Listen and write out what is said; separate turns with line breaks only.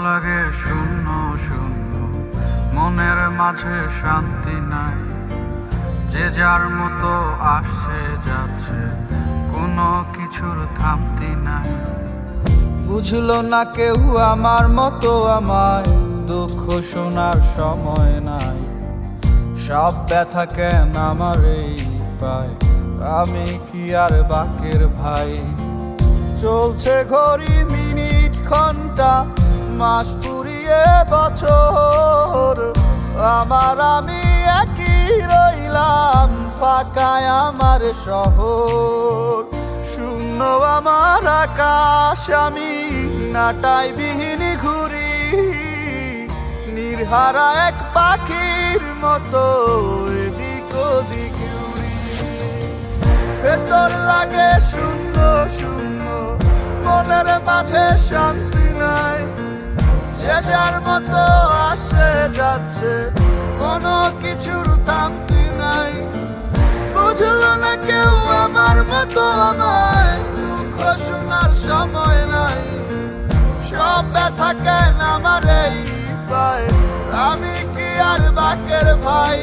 লাগে শূন্য শূন্য, মনের মাঝে শান্তি নাই। যে যার মতো আসছে যাচ্ছে, কোনো কিছুর থামতি নাই।
বুঝলো না কেউ আমার মতো আমায়, দুঃখ শোনার সময় নাই। সব ব্যথা কেন আমার এই পায়, আমি কি আর বাকের ভাই? চলছে ঘড়ি মিনিট ঘন্টা, মাস ফুরিয়ে বছর, আমি একই রইলাম, ফাঁকায় আমার শহর। শূন্য আমার আকাশ, আমি নাটাই বিহীন ঘুরি, নির্হারা এক পাখির মতো এদিক ওদিক উড়ি। ভেতর লাগে শূন্য শূন্য, মনের মাঝে শান্তি নাই। যে যার মতো আসে যাচ্ছে, কোনো কিছুর থামতি নাই। বুঝলো না কেউ আমার মতো আমায়, দুঃখ শোনার সময় নাই। সব ব্যথা কেন আমার এই পায়, আমি কি আর বাকের ভাই?